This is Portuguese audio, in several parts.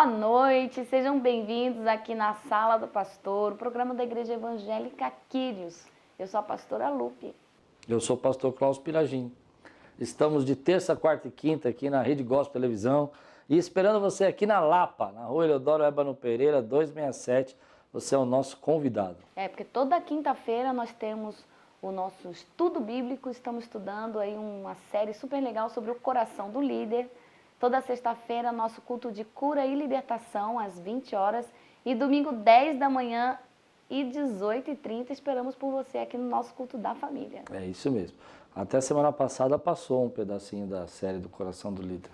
Boa noite, sejam bem-vindos aqui na Sala do Pastor, o programa da Igreja Evangélica Quírios. Eu sou a pastora Lupe. Eu sou o pastor Klaus Piragin. Estamos de terça, quarta e quinta aqui na Rede Gospel Televisão e esperando você aqui na Lapa, na Rua Eleodoro Ébano Pereira, 267. Você é o nosso convidado. Porque toda quinta-feira nós temos o nosso estudo bíblico, estamos estudando aí uma série super legal sobre o coração do líder. Toda sexta-feira, nosso culto de cura e libertação, às 20 horas. E domingo, 10 da manhã e 18h30, esperamos por você aqui no nosso culto da família. É isso mesmo. Até semana passada passou um pedacinho da série do Coração do Líder.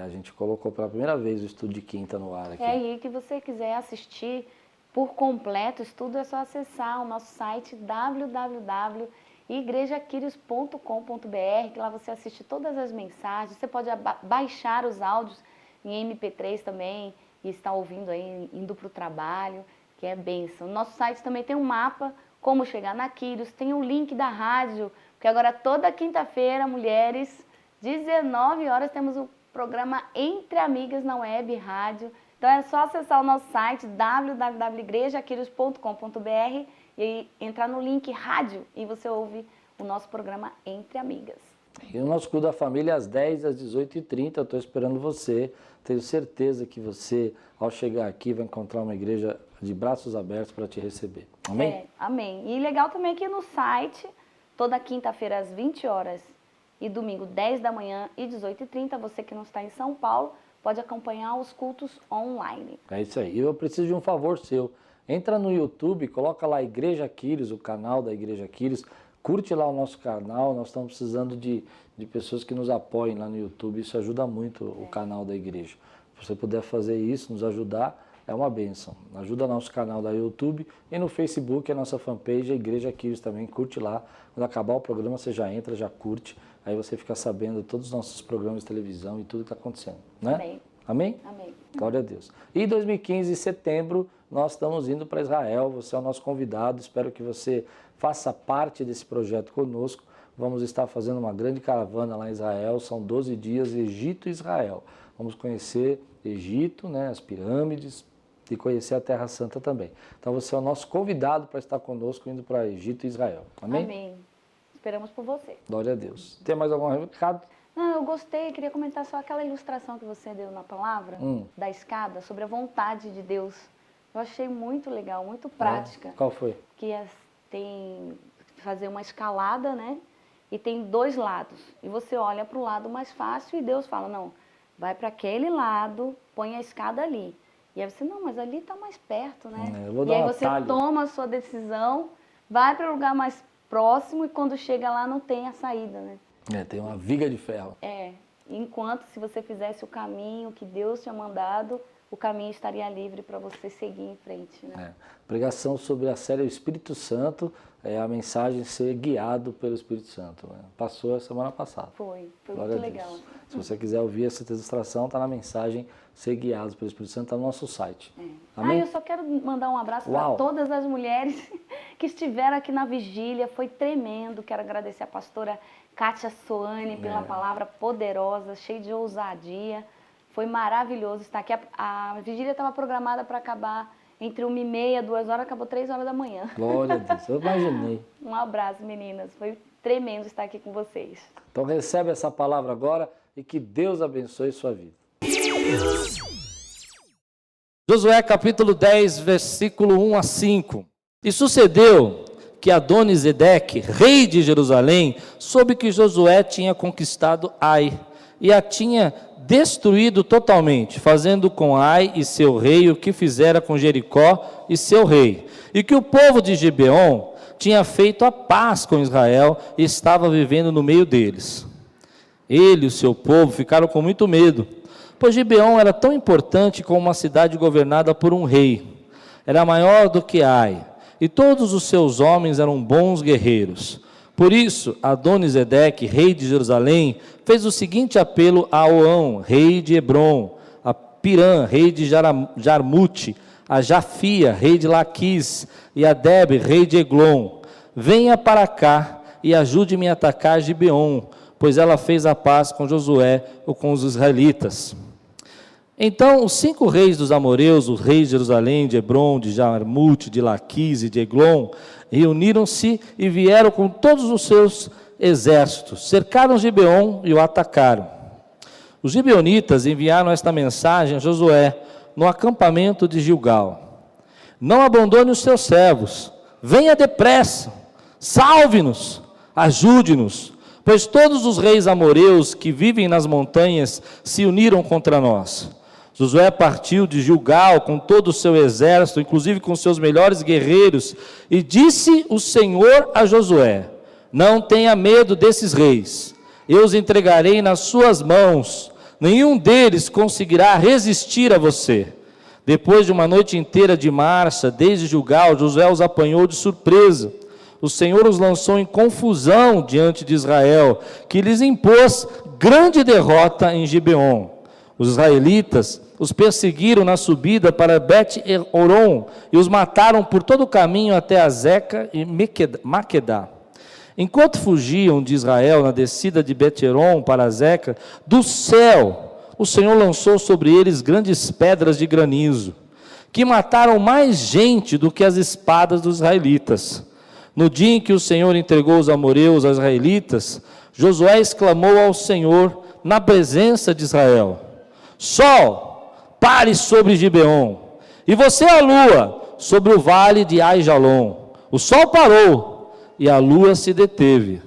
A gente colocou pela primeira vez o estudo de quinta no ar aqui. E que você quiser assistir por completo o estudo, é só acessar o nosso site www.igrejaquirios.com.br, que lá você assiste todas as mensagens, você pode baixar os áudios em MP3 também e estar ouvindo aí, indo para o trabalho, que é bênção. No nosso site também tem um mapa, como chegar na Quírios, tem o link da rádio, porque agora toda quinta-feira, mulheres, 19 horas, temos o programa Entre Amigas na Web Rádio. Então é só acessar o nosso site www.igrejaquirios.com.br e entrar no link rádio e você ouve o nosso programa Entre Amigas. E o nosso culto da família às 10 às 18h30, eu estou esperando você. Tenho certeza que você, ao chegar aqui, vai encontrar uma igreja de braços abertos para te receber. Amém? Amém. E legal também que no site, toda quinta-feira às 20 horas e domingo 10 da manhã e 18h30, você que não está em São Paulo, pode acompanhar os cultos online. É isso aí. E eu preciso de um favor seu. Entra no YouTube, coloca lá Igreja Quírios, o canal da Igreja Quírios. Curte lá o nosso canal. Nós estamos precisando de pessoas que nos apoiem lá no YouTube. Isso ajuda muito o canal da igreja. Se você puder fazer isso, nos ajudar, é uma bênção. Ajuda nosso canal da YouTube e no Facebook, a nossa fanpage, a Igreja Quírios também. Curte lá. Quando acabar o programa, você já entra, já curte. Aí você fica sabendo de todos os nossos programas de televisão e tudo que está acontecendo. Né? Amém. Amém? Amém. Glória a Deus. E em 2015, em setembro, nós estamos indo para Israel. Você é o nosso convidado. Espero que você faça parte desse projeto conosco. Vamos estar fazendo uma grande caravana lá em Israel. São 12 dias, Egito e Israel. Vamos conhecer Egito, né, as pirâmides e conhecer a Terra Santa também. Então você é o nosso convidado para estar conosco indo para Egito e Israel. Amém? Amém. Esperamos por você. Glória a Deus. Tem mais algum recado? Não, eu gostei, queria comentar só aquela ilustração que você deu na palavra, da escada, sobre a vontade de Deus. Eu achei muito legal, muito prática. Qual foi? Que tem fazer uma escalada, né? E tem dois lados. E você olha para o lado mais fácil e Deus fala, não, vai para aquele lado, põe a escada ali. E aí você, não, mas ali está mais perto, né? Eu vou e dar aí um você atalho. toma a sua decisão, vai para o lugar mais próximo e quando chega lá não tem a saída, né? Tem uma viga de ferro. Enquanto se você fizesse o caminho que Deus tinha mandado, o caminho estaria livre para você seguir em frente, né? Pregação sobre a série O Espírito Santo, a mensagem ser guiado pelo Espírito Santo. Né? Passou a semana passada. Foi Glória muito a Deus. legal. Se você quiser ouvir essa ilustração, está na mensagem Ser Guiados pelo Espírito Santo, está no nosso site. Amém? Eu só quero mandar um abraço para todas as mulheres que estiveram aqui na vigília, foi tremendo. Quero agradecer a pastora Kátia Soane pela palavra poderosa, cheia de ousadia. Foi maravilhoso estar aqui. A vigília estava programada para acabar entre 1h30 e 2 horas, acabou 3 horas da manhã. Glória a Deus, eu imaginei. Um abraço, meninas. Foi tremendo estar aqui com vocês. Então recebe essa palavra agora e que Deus abençoe sua vida. Josué capítulo 10, versículo 1 a 5. E sucedeu que Adoni-Zedeque, rei de Jerusalém, soube que Josué tinha conquistado Ai e a tinha destruído totalmente, fazendo com Ai e seu rei o que fizera com Jericó e seu rei, e que o povo de Gibeon tinha feito a paz com Israel e estava vivendo no meio deles. Ele e o seu povo ficaram com muito medo, pois Gibeon era tão importante como uma cidade governada por um rei. Era maior do que Ai, e todos os seus homens eram bons guerreiros. Por isso, Adoni-Zedeque, rei de Jerusalém, fez o seguinte apelo a Oão, rei de Hebron, a Pirã, rei de Jarmute, a Jafia, rei de Laquis, e a Debe, rei de Eglon: venha para cá e ajude-me a atacar Gibeon, pois ela fez a paz com Josué ou com os israelitas. Então os 5 reis dos amoreus, os reis de Jerusalém, de Hebrom, de Jarmute, de Laquis e de Eglon, reuniram-se e vieram com todos os seus exércitos, cercaram Gibeon e o atacaram. Os gibeonitas enviaram esta mensagem a Josué no acampamento de Gilgal: não abandone os seus servos, venha depressa, salve-nos, ajude-nos, pois todos os reis amoreus que vivem nas montanhas se uniram contra nós. Josué partiu de Gilgal com todo o seu exército, inclusive com seus melhores guerreiros, e disse o Senhor a Josué: não tenha medo desses reis, eu os entregarei nas suas mãos, nenhum deles conseguirá resistir a você. Depois de uma noite inteira de marcha, desde Gilgal, Josué os apanhou de surpresa. O Senhor os lançou em confusão diante de Israel, que lhes impôs grande derrota em Gibeon. Os israelitas os perseguiram na subida para Bet-Horon e os mataram por todo o caminho até Azeca e Maquedá. Enquanto fugiam de Israel na descida de Bet-Horon para Azeca, do céu o Senhor lançou sobre eles grandes pedras de granizo, que mataram mais gente do que as espadas dos israelitas. No dia em que o Senhor entregou os amoreus aos israelitas, Josué exclamou ao Senhor na presença de Israel: Sol, pare sobre Gibeon, e você, a lua, sobre o vale de Aijalon. O sol parou e a lua se deteve,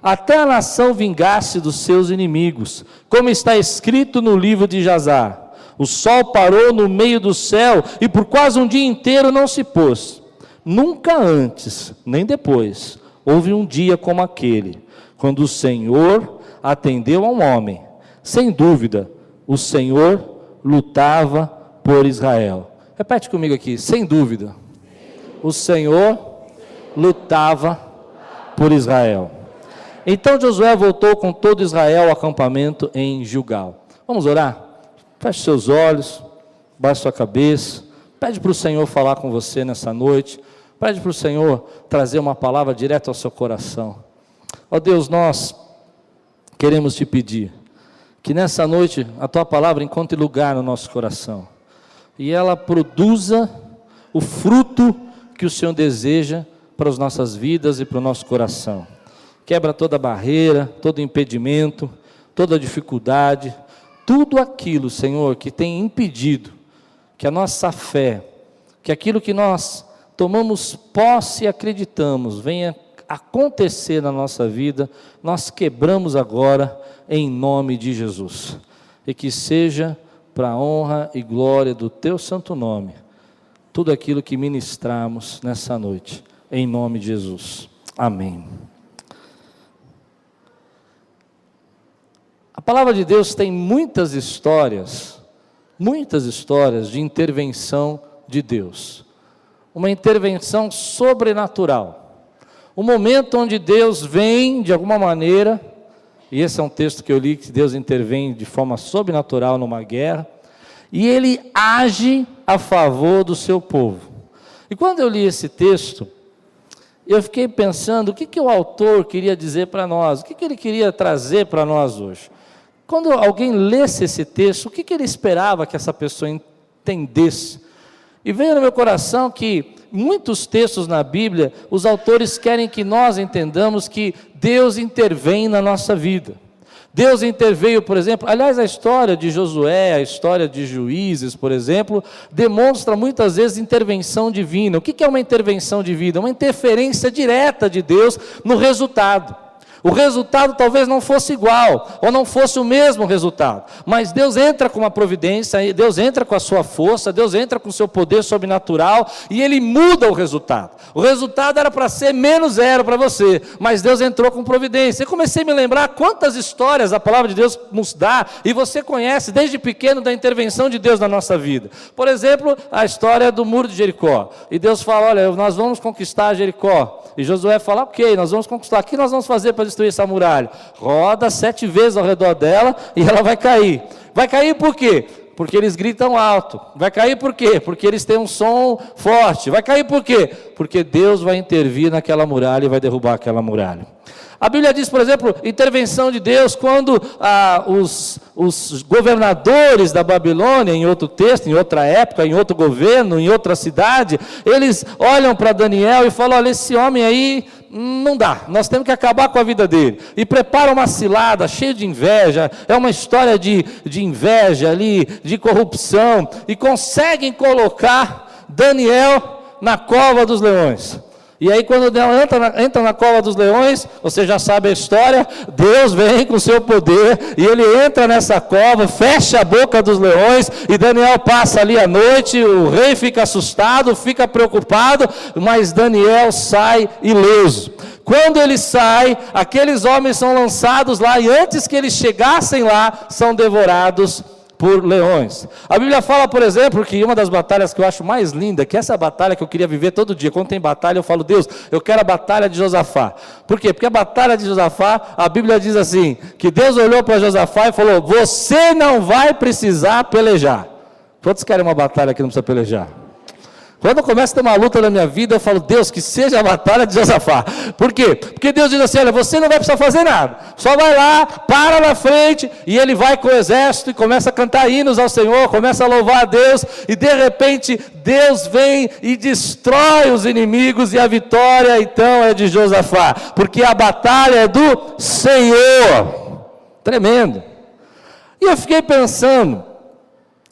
até a nação vingar-se dos seus inimigos, como está escrito no livro de Jazar. O sol parou no meio do céu e por quase um dia inteiro não se pôs. Nunca antes, nem depois, houve um dia como aquele, quando o Senhor atendeu a um homem. Sem dúvida, o Senhor lutava por Israel. Repete comigo aqui: sem dúvida, o Senhor lutava por Israel. Então Josué voltou com todo Israel ao acampamento em Gilgal. Vamos orar? Feche seus olhos, baixe sua cabeça, pede para o Senhor falar com você nessa noite, pede para o Senhor trazer uma palavra direto ao seu coração. Ó Deus, nós queremos te pedir que nessa noite a tua palavra encontre lugar no nosso coração e ela produza o fruto que o Senhor deseja para as nossas vidas e para o nosso coração. Quebra toda barreira, todo impedimento, toda dificuldade, tudo aquilo, Senhor, que tem impedido que a nossa fé, que aquilo que nós tomamos posse e acreditamos, venha acontecer na nossa vida, nós quebramos agora em nome de Jesus. E que seja para a honra e glória do teu santo nome, tudo aquilo que ministramos nessa noite, em nome de Jesus. Amém. A palavra de Deus tem muitas histórias de intervenção de Deus. Uma intervenção sobrenatural. Um momento onde Deus vem de alguma maneira, e esse é um texto que eu li, que Deus intervém de forma sobrenatural numa guerra, e Ele age a favor do seu povo. E quando eu li esse texto, eu fiquei pensando, o que o autor queria dizer para nós? O que ele queria trazer para nós hoje? Quando alguém lesse esse texto, o que ele esperava que essa pessoa entendesse? E veio no meu coração que muitos textos na Bíblia, os autores querem que nós entendamos que Deus intervém na nossa vida. Deus interveio, por exemplo, aliás, a história de Josué, a história de Juízes, por exemplo, demonstra muitas vezes intervenção divina. O que é uma intervenção divina? Uma interferência direta de Deus no resultado. O resultado talvez não fosse igual, ou não fosse o mesmo resultado, mas Deus entra com uma providência, Deus entra com a sua força, Deus entra com o seu poder sobrenatural, e Ele muda o resultado. O resultado era para ser -0 para você, mas Deus entrou com providência. Eu comecei a me lembrar quantas histórias a palavra de Deus nos dá, e você conhece desde pequeno da intervenção de Deus na nossa vida. Por exemplo, a história do muro de Jericó, e Deus fala, olha, nós vamos conquistar Jericó, e Josué fala, ok, nós vamos conquistar, o que nós vamos fazer para destruir essa muralha? Roda 7 vezes ao redor dela e ela vai cair. Vai cair por quê? Porque eles gritam alto. Vai cair por quê? Porque eles têm um som forte. Vai cair por quê? Porque Deus vai intervir naquela muralha e vai derrubar aquela muralha. A Bíblia diz, por exemplo, intervenção de Deus quando os governadores da Babilônia, em outro texto, em outra época, em outro governo, em outra cidade, eles olham para Daniel e falam: olha, esse homem aí não dá, nós temos que acabar com a vida dele. E preparam uma cilada cheia de inveja, é uma história de inveja ali, de corrupção, e conseguem colocar Daniel na cova dos leões. E aí quando Daniel entra na cova dos leões, você já sabe a história, Deus vem com o seu poder, e ele entra nessa cova, fecha a boca dos leões, e Daniel passa ali a noite, o rei fica assustado, fica preocupado, mas Daniel sai ileso. Quando ele sai, aqueles homens são lançados lá, e antes que eles chegassem lá, são devorados por leões. A Bíblia fala, por exemplo, que uma das batalhas que eu acho mais linda, que essa batalha que eu queria viver todo dia, quando tem batalha eu falo: Deus, eu quero a batalha de Josafá. Por quê? Porque a batalha de Josafá, a Bíblia diz assim, que Deus olhou para Josafá e falou: você não vai precisar pelejar. Quantos querem uma batalha que não precisa pelejar? Quando eu começo a ter uma luta na minha vida, eu falo: Deus, que seja a batalha de Josafá. Por quê? Porque Deus diz assim: olha, você não vai precisar fazer nada, só vai lá, para na frente, e ele vai com o exército e começa a cantar hinos ao Senhor, começa a louvar a Deus, e de repente Deus vem e destrói os inimigos, e a vitória então é de Josafá, porque a batalha é do Senhor. Tremendo. E eu fiquei pensando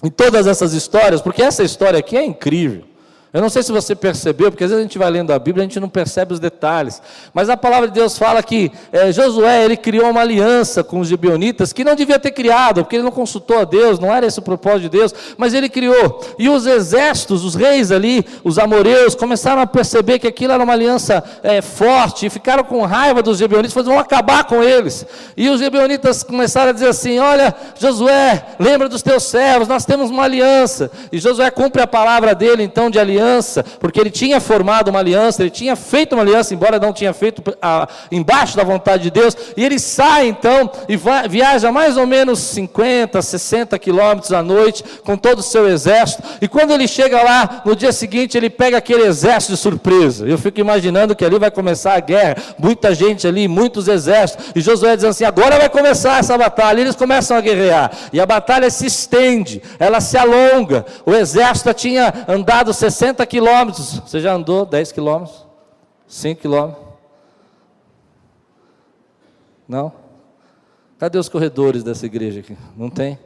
em todas essas histórias, porque essa história aqui é incrível. Eu não sei se você percebeu, porque às vezes a gente vai lendo a Bíblia, a gente não percebe os detalhes, mas a palavra de Deus fala que Josué, ele criou uma aliança com os gibeonitas, que não devia ter criado, porque ele não consultou a Deus, não era esse o propósito de Deus, mas ele criou, e os exércitos, os reis ali, os amoreus, começaram a perceber que aquilo era uma aliança forte, e ficaram com raiva dos gibeonitas, falaram: vão acabar com eles, e os gibeonitas começaram a dizer assim: olha, Josué, lembra dos teus servos, nós temos uma aliança, e Josué cumpre a palavra dele então de aliança, porque ele tinha formado uma aliança, ele tinha feito uma aliança, embora não tinha feito embaixo da vontade de Deus, e ele sai então, e viaja mais ou menos 50, 60 quilômetros à noite, com todo o seu exército, e quando ele chega lá, no dia seguinte, ele pega aquele exército de surpresa. Eu fico imaginando que ali vai começar a guerra, muita gente ali, muitos exércitos, e Josué diz assim: agora vai começar essa batalha, e eles começam a guerrear, e a batalha se estende, ela se alonga, o exército tinha andado 60 quilômetros, você já andou 10 quilômetros? 5 quilômetros? Não? Cadê os corredores dessa igreja aqui? Não tem?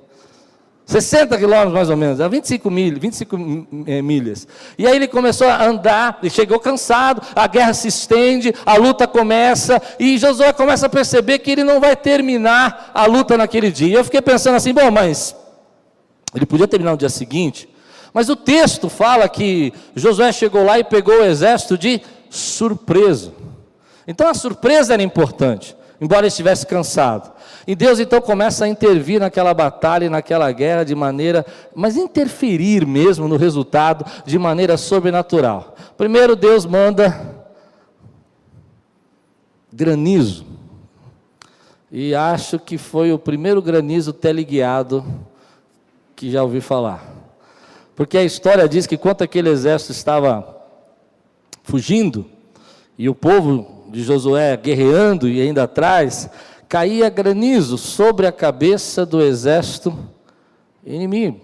60 quilômetros mais ou menos, 25 milhas. E aí ele começou a andar, e chegou cansado, a guerra se estende, a luta começa, e Josué começa a perceber que ele não vai terminar a luta naquele dia. Eu fiquei pensando assim: bom, mas ele podia terminar no dia seguinte. Mas o texto fala que Josué chegou lá e pegou o exército de surpresa. Então a surpresa era importante, embora ele estivesse cansado. E Deus então começa a intervir naquela batalha e naquela guerra de maneira, mas interferir mesmo no resultado de maneira sobrenatural. Primeiro Deus manda granizo. E acho que foi o primeiro granizo teleguiado que já ouvi falar. Porque a história diz que quando aquele exército estava fugindo, e o povo de Josué guerreando e ainda atrás, caía granizo sobre a cabeça do exército inimigo.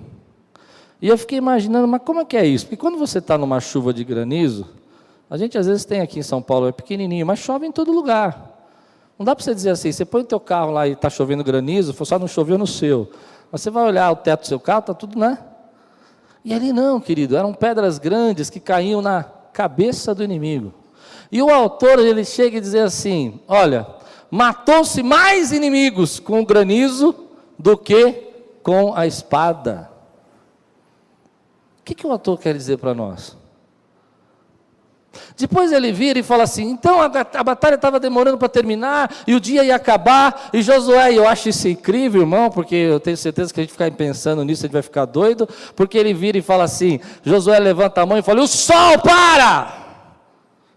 E eu fiquei imaginando, mas como é que é isso? Porque quando você está numa chuva de granizo, a gente às vezes tem aqui em São Paulo, é pequenininho, mas chove em todo lugar. Não dá para você dizer assim: você põe o teu carro lá e está chovendo granizo, só não choveu no seu. Mas você vai olhar o teto do seu carro, está tudo, né? E ali não, querido, eram pedras grandes que caíam na cabeça do inimigo. E o autor, ele chega e diz assim: olha, matou-se mais inimigos com o granizo do que com a espada. O que o autor quer dizer para nós? Depois ele vira e fala assim: então a batalha estava demorando para terminar, e o dia ia acabar, e Josué, eu acho isso incrível, irmão, porque eu tenho certeza que a gente ficar pensando nisso, a gente vai ficar doido, porque ele vira e fala assim, Josué levanta a mão e fala: o sol para!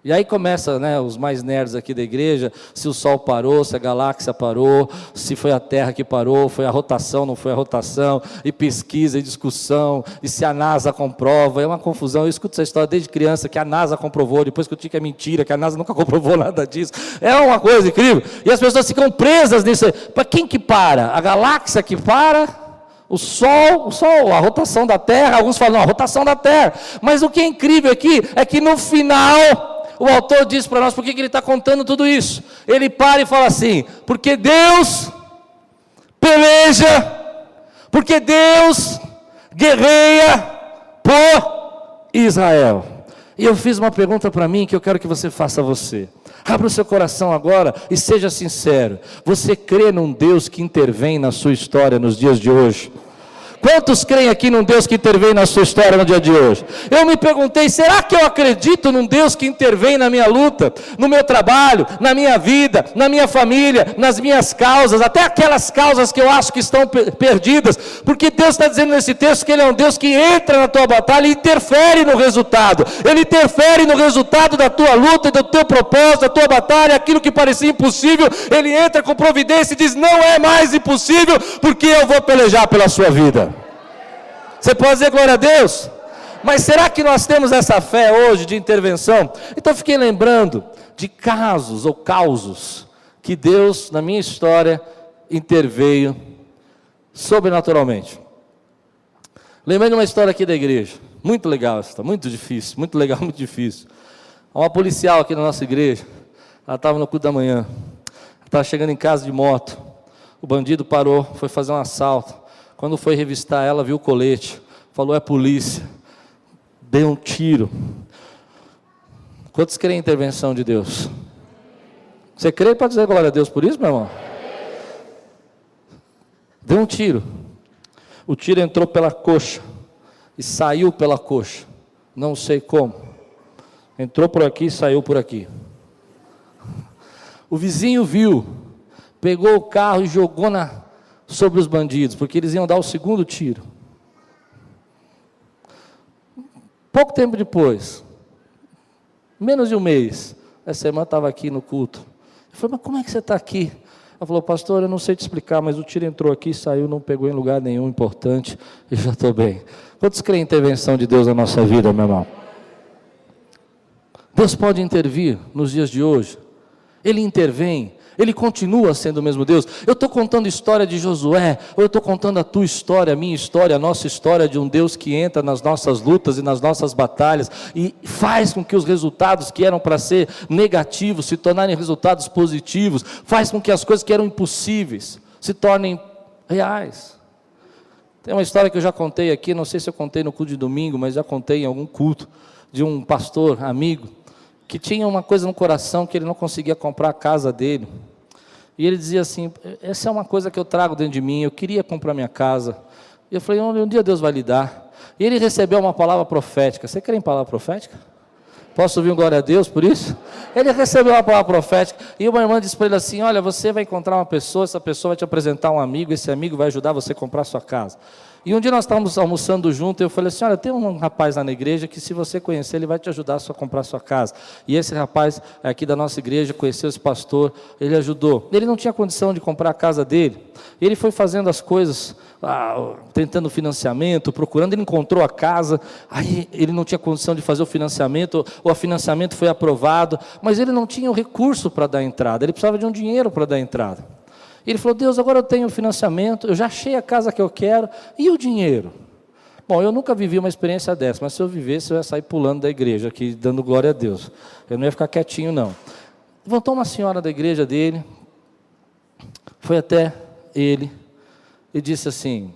E aí começa, né, os mais nerds aqui da igreja, se o Sol parou, se a galáxia parou, se foi a Terra que parou, foi a rotação, não foi a rotação, e pesquisa e discussão, e se a NASA comprova, é uma confusão. Eu escuto essa história desde criança, que a NASA comprovou, depois que eu tinha que é mentira, que a NASA nunca comprovou nada disso. É uma coisa incrível. E as pessoas ficam presas nisso. Para quem que para? A galáxia que para? O Sol, a rotação da Terra? Alguns falam, não, a rotação da Terra. Mas o que é incrível aqui é que no final, o autor diz para nós por que ele está contando tudo isso. Ele para e fala assim: porque Deus peleja, porque Deus guerreia por Israel. E eu fiz uma pergunta para mim que eu quero que você faça a você. Abra o seu coração agora e seja sincero. Você crê num Deus que intervém na sua história nos dias de hoje? Quantos creem aqui num Deus que intervém na sua história no dia de hoje? Eu me perguntei, será que eu acredito num Deus que intervém na minha luta, no meu trabalho, na minha vida, na minha família, nas minhas causas, até aquelas causas que eu acho que estão perdidas? Porque Deus está dizendo nesse texto que Ele é um Deus que entra na tua batalha e interfere no resultado. Ele interfere no resultado da tua luta e do teu propósito, da tua batalha, aquilo que parecia impossível, Ele entra com providência e diz, não é mais impossível, porque eu vou pelejar pela sua vida. Você pode dizer glória a Deus? Mas será que nós temos essa fé hoje de intervenção? Então fiquei lembrando de casos ou causos que Deus, na minha história, interveio sobrenaturalmente. Lembrei de uma história aqui da igreja, muito legal essa, muito difícil, muito legal, muito difícil. Uma policial aqui na nossa igreja, ela estava no culto da manhã, estava chegando em casa de moto, o bandido parou, foi fazer um assalto. Quando foi revistar ela, viu o colete, falou, é polícia, deu um tiro. Quantos creem em intervenção de Deus? Você crê? Pode dizer glória a Deus por isso, meu irmão? Deu um tiro. O tiro entrou pela coxa e saiu pela coxa. Não sei como. Entrou por aqui e saiu por aqui. O vizinho viu, pegou o carro e jogou sobre os bandidos, porque eles iam dar o segundo tiro. Pouco tempo depois, menos de um mês, essa irmã estava aqui no culto. Eu falei, mas como é que você está aqui? Ela falou, pastor, eu não sei te explicar, mas o tiro entrou aqui, saiu, não pegou em lugar nenhum importante, e já estou bem. Quantos creem em intervenção de Deus na nossa vida, meu irmão? Deus pode intervir nos dias de hoje. Ele intervém. Ele continua sendo o mesmo Deus. Eu estou contando a história de Josué, ou eu estou contando a tua história, a minha história, a nossa história de um Deus que entra nas nossas lutas e nas nossas batalhas e faz com que os resultados que eram para ser negativos se tornarem resultados positivos, faz com que as coisas que eram impossíveis se tornem reais. Tem uma história que eu já contei aqui, não sei se eu contei no culto de domingo, mas já contei em algum culto, de um pastor, amigo, que tinha uma coisa no coração que ele não conseguia comprar a casa dele. E ele dizia assim, essa é uma coisa que eu trago dentro de mim, eu queria comprar minha casa. E eu falei, um dia Deus vai lhe dar. E ele recebeu uma palavra profética. Você crê em palavra profética? Posso ouvir um glória a Deus por isso? Ele recebeu uma palavra profética. E uma irmã disse para ele assim, olha, você vai encontrar uma pessoa, essa pessoa vai te apresentar um amigo, esse amigo vai ajudar você a comprar a sua casa. E um dia nós estávamos almoçando junto, e eu falei assim, olha, tem um rapaz lá na igreja que se você conhecer, ele vai te ajudar a comprar a sua casa. E esse rapaz aqui da nossa igreja conheceu esse pastor, ele ajudou. Ele não tinha condição de comprar a casa dele, ele foi fazendo as coisas, tentando financiamento, procurando, ele encontrou a casa, aí ele não tinha condição de fazer o financiamento, o financiamento foi aprovado, mas ele não tinha o recurso para dar entrada, ele precisava de um dinheiro para dar entrada. Ele falou, Deus, agora eu tenho o financiamento, eu já achei a casa que eu quero, e o dinheiro? Bom, eu nunca vivi uma experiência dessa, mas se eu vivesse, eu ia sair pulando da igreja aqui, dando glória a Deus. Eu não ia ficar quietinho, não. Levantou uma senhora da igreja dele, foi até ele, e disse assim,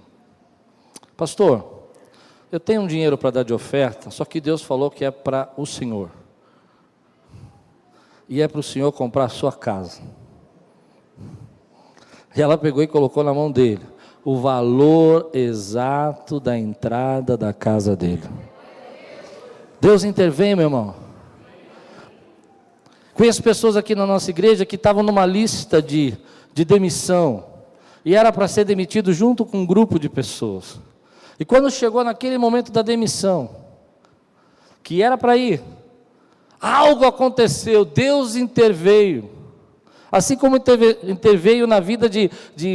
pastor, eu tenho um dinheiro para dar de oferta, só que Deus falou que é para o senhor. E é para o senhor comprar a sua casa. E ela pegou e colocou na mão dele o valor exato da entrada da casa dele. Deus intervém, meu irmão. Conheço pessoas aqui na nossa igreja que estavam numa lista de demissão. E era para ser demitido junto com um grupo de pessoas. E quando chegou naquele momento da demissão, que era para ir, Algo aconteceu, Deus interveio. Assim como interveio na vida de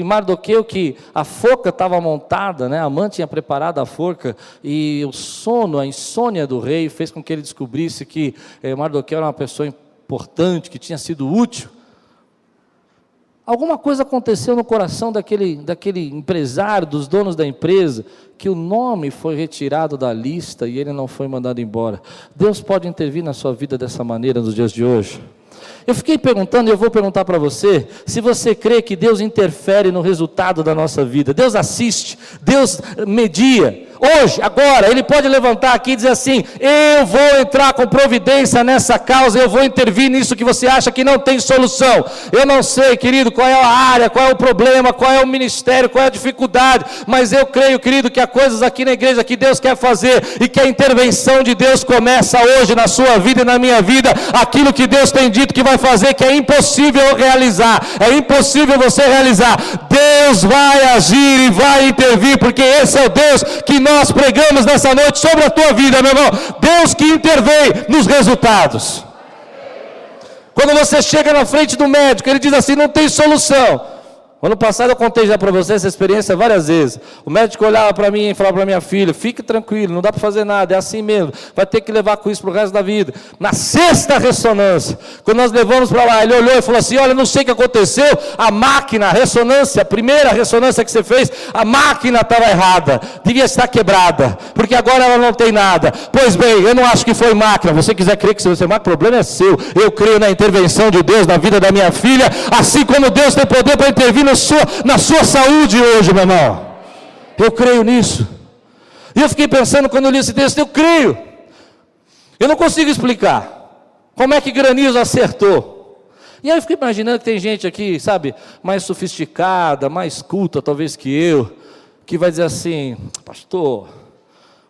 Mardoqueu, que a forca estava montada, né? A mãe tinha preparado a forca, e o sono, a insônia do rei fez com que ele descobrisse que Mardoqueu era uma pessoa importante, que tinha sido útil. Alguma coisa aconteceu no coração daquele empresário, dos donos da empresa, que o nome foi retirado da lista e ele não foi mandado embora. Deus pode intervir na sua vida dessa maneira nos dias de hoje. Eu fiquei perguntando, e eu vou perguntar para você, se você crê que Deus interfere no resultado da nossa vida. Deus assiste, Deus media. Hoje, agora, Ele pode levantar aqui e dizer assim: eu vou entrar com providência nessa causa, eu vou intervir nisso que você acha que não tem solução. Eu não sei, querido, qual é a área, qual é o problema, qual é o ministério, qual é a dificuldade, mas eu creio, querido, que há coisas aqui na igreja que Deus quer fazer, e que a intervenção de Deus começa hoje na sua vida e na minha vida. Aquilo que Deus tem dito que vai fazer, que é impossível realizar, é impossível você realizar, Deus vai agir e vai intervir, porque esse é o Deus que nós pregamos nessa noite sobre a tua vida, meu irmão. Deus que intervém nos resultados. Quando você chega na frente do médico, ele diz assim: não tem solução. Ano passado eu contei já para você essa experiência várias vezes. O médico olhava para mim e falava para minha filha: fique tranquilo, não dá para fazer nada, é assim mesmo, vai ter que levar com isso para o resto da vida. Na sexta ressonância, quando nós levamos para lá, ele olhou e falou assim: olha, não sei o que aconteceu, a máquina, a ressonância, a primeira ressonância que você fez, a máquina estava errada, devia estar quebrada, porque agora ela não tem nada. Pois bem, eu não acho que foi máquina. Você quiser crer que você é máquina, o problema é seu. Eu creio na intervenção de Deus na vida da minha filha, assim como Deus tem poder para intervir na sua saúde hoje, meu irmão. Eu creio nisso. E eu fiquei pensando quando eu li esse texto, eu creio. Eu não consigo explicar como é que Granizo acertou. E aí eu fiquei imaginando que tem gente aqui, sabe, mais sofisticada, mais culta talvez que eu, que vai dizer assim: pastor,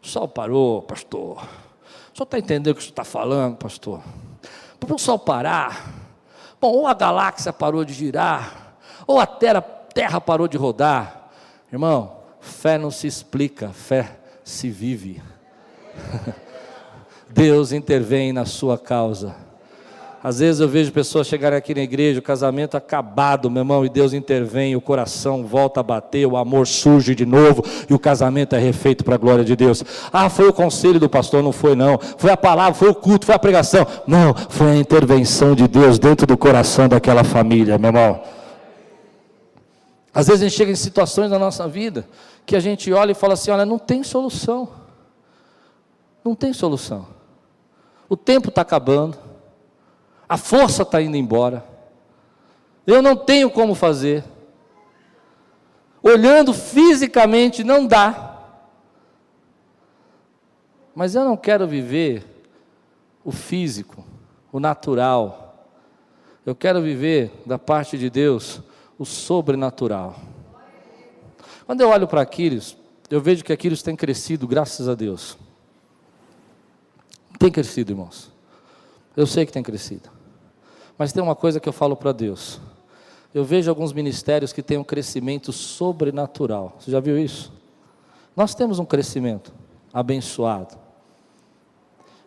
o sol parou, pastor. O senhor está entendendo o que o senhor está falando, pastor? Para o sol parar, bom, ou a galáxia parou de girar, ou a terra parou de rodar. Irmão, fé não se explica, fé se vive. Deus intervém na sua causa. Às vezes eu vejo pessoas chegarem aqui na igreja, o casamento acabado, meu irmão, e Deus intervém, o coração volta a bater, o amor surge de novo, e o casamento é refeito para a glória de Deus. Ah, foi o conselho do pastor? Não foi não. Foi a palavra, foi o culto, foi a pregação? Não, foi a intervenção de Deus dentro do coração daquela família, meu irmão. Às vezes a gente chega em situações na nossa vida que a gente olha e fala assim: olha, não tem solução. Não tem solução. O tempo está acabando. A força está indo embora. Eu não tenho como fazer. Olhando fisicamente não dá. Mas eu não quero viver o físico, o natural. Eu quero viver da parte de Deus o sobrenatural. Quando eu olho para Aquiles, eu vejo que Aquiles tem crescido, graças a Deus. Tem crescido, irmãos. Eu sei que tem crescido. Mas tem uma coisa que eu falo para Deus. Eu vejo alguns ministérios que têm um crescimento sobrenatural. Você já viu isso? Nós temos um crescimento abençoado.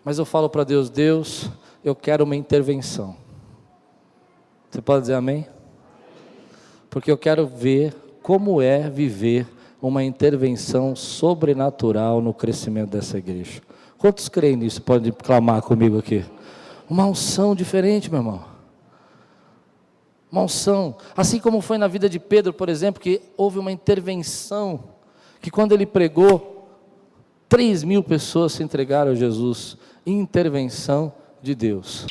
Mas eu falo para Deus: Deus, eu quero uma intervenção. Você pode dizer amém? Porque eu quero ver como é viver uma intervenção sobrenatural no crescimento dessa igreja. Quantos creem nisso? Podem clamar comigo aqui. Uma unção diferente, meu irmão. Uma unção. Assim como foi na vida de Pedro, por exemplo, que houve uma intervenção, que quando ele pregou, 3.000 pessoas se entregaram a Jesus. Intervenção de Deus.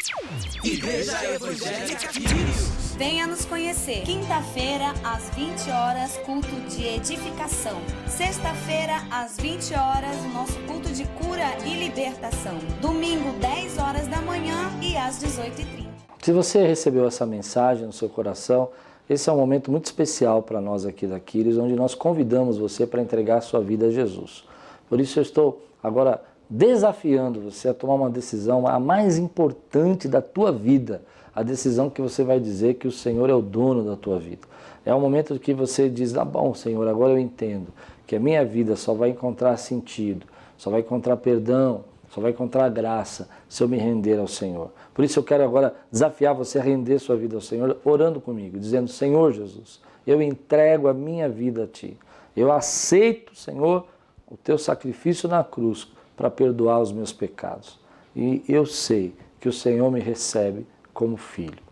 Igreja Evangélica Quírios. Venha nos conhecer. Quinta-feira, às 20 horas, culto de edificação. Sexta-feira, às 20 horas, o nosso culto de cura e libertação. Domingo, 10 horas da manhã e às 18h30. Se você recebeu essa mensagem no seu coração, esse é um momento muito especial para nós aqui da Quírios, onde nós convidamos você para entregar a sua vida a Jesus. Por isso eu estou agora desafiando você a tomar uma decisão, a mais importante da tua vida, a decisão que você vai dizer que o Senhor é o dono da tua vida. É um momento que você diz: ah, bom, Senhor, agora eu entendo que a minha vida só vai encontrar sentido, só vai encontrar perdão, só vai encontrar graça se eu me render ao Senhor. Por isso eu quero agora desafiar você a render sua vida ao Senhor, orando comigo, dizendo: Senhor Jesus, eu entrego a minha vida a Ti. Eu aceito, Senhor, o Teu sacrifício na cruz para perdoar os meus pecados. E eu sei que o Senhor me recebe como filho.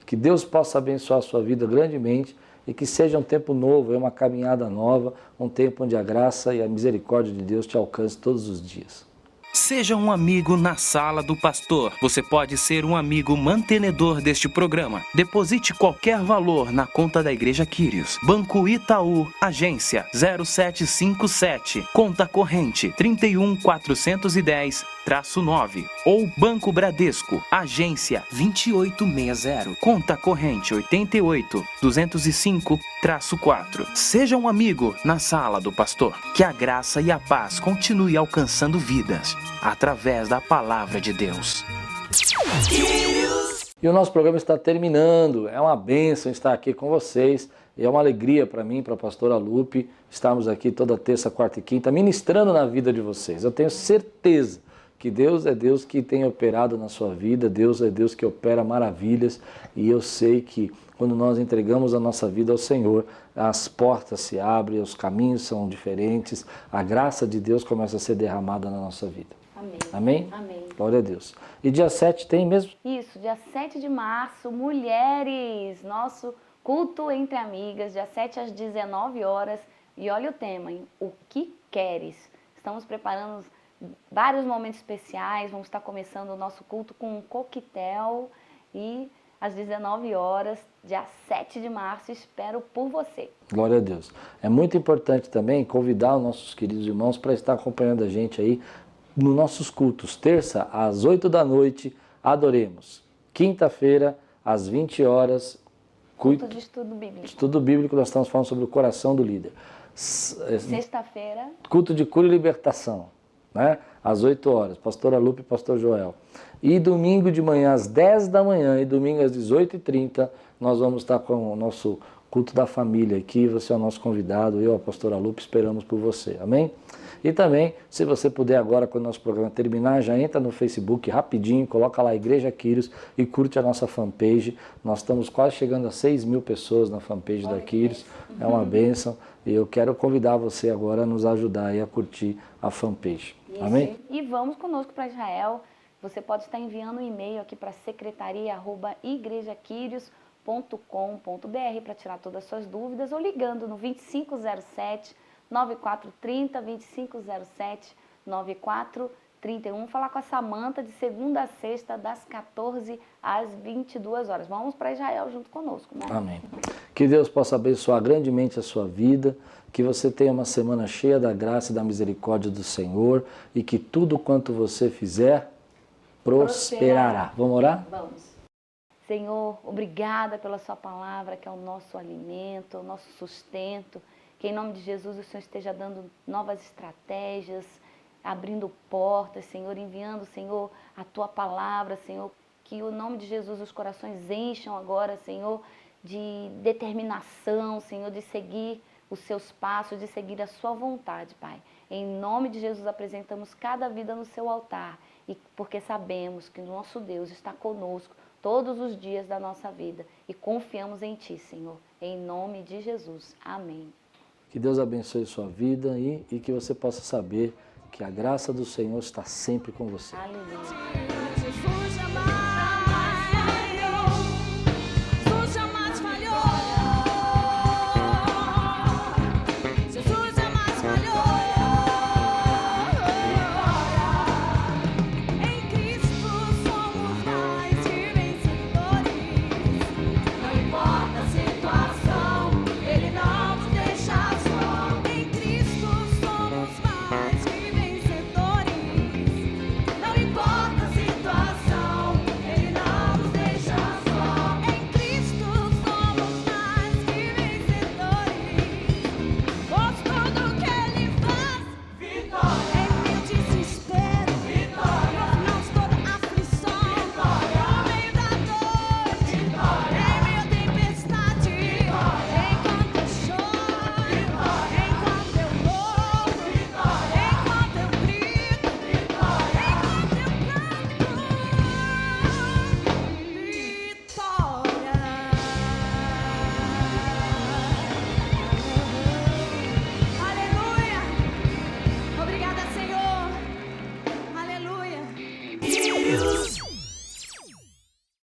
Que Deus possa abençoar a sua vida grandemente e que seja um tempo novo, uma caminhada nova, um tempo onde a graça e a misericórdia de Deus te alcance todos os dias. Seja um amigo na Sala do Pastor. Você pode ser um amigo mantenedor deste programa. Deposite qualquer valor na conta da Igreja Quírios. Banco Itaú, agência 0757, conta corrente 31410-9. Ou Banco Bradesco, agência 2860, conta corrente 88205-4. Seja um amigo na Sala do Pastor. Que a graça e a paz continue alcançando vidas através da palavra de Deus. E o nosso programa está terminando. É uma bênção estar aqui com vocês. E é uma alegria para mim, para a pastora Lupe, estarmos aqui toda terça, quarta e quinta, ministrando na vida de vocês. Eu tenho certeza que Deus é Deus que tem operado na sua vida, Deus é Deus que opera maravilhas. E eu sei que quando nós entregamos a nossa vida ao Senhor, as portas se abrem, os caminhos são diferentes, a graça de Deus começa a ser derramada na nossa vida. Amém. Amém? Amém. Glória a Deus. E dia 7 tem mesmo? Isso, dia 7 de março, mulheres, nosso culto entre amigas, dia 7 às 19 horas. E olha o tema, hein? O que queres? Estamos preparando vários momentos especiais, vamos estar começando o nosso culto com um coquetel e às 19 horas, dia 7 de março, espero por você. Glória a Deus. É muito importante também convidar os nossos queridos irmãos para estar acompanhando a gente aí nos nossos cultos. Terça, às 8 da noite, adoremos. Quinta-feira, às 20 horas, Culto de estudo bíblico. Estudo bíblico, nós estamos falando sobre o coração do líder. Sexta-feira, Culto de cura e libertação, né? Às 8 horas, pastora Lupe e pastor Joel. E domingo de manhã, às 10 da manhã, e domingo às 18h30, nós vamos estar com o nosso culto da família aqui. Você é o nosso convidado, eu, a pastora Lupe, esperamos por você, amém? E também, se você puder agora, quando o nosso programa terminar, já entra no Facebook rapidinho, coloca lá Igreja Quírios e curte a nossa fanpage. Nós estamos quase chegando a 6.000 pessoas na fanpage da Quírios, é uma bênção. E eu quero convidar você agora a nos ajudar aí a curtir a fanpage, isso. Amém? E vamos conosco para Israel. Você pode estar enviando um e-mail aqui para secretaria@igrejaquirios.com.br para tirar todas as suas dúvidas ou ligando no 2507-9430, 2507-9431. Falar com a Samanta de segunda a sexta, das 14 às 22 horas. Vamos para Israel junto conosco, né? Amém. Que Deus possa abençoar grandemente a sua vida, que você tenha uma semana cheia da graça e da misericórdia do Senhor e que tudo quanto você fizer prosperará. Vamos orar? Vamos. Senhor, obrigada pela sua palavra, que é o nosso alimento, o nosso sustento. Que em nome de Jesus o Senhor esteja dando novas estratégias, abrindo portas, Senhor, enviando, Senhor, a tua palavra, Senhor. Que o nome de Jesus os corações encham agora, Senhor, de determinação, Senhor, de seguir os seus passos, de seguir a sua vontade, Pai. Em nome de Jesus apresentamos cada vida no seu altar, e porque sabemos que o nosso Deus está conosco todos os dias da nossa vida e confiamos em Ti, Senhor. Em nome de Jesus. Amém. Que Deus abençoe sua vida e que você possa saber que a graça do Senhor está sempre com você. Aleluia.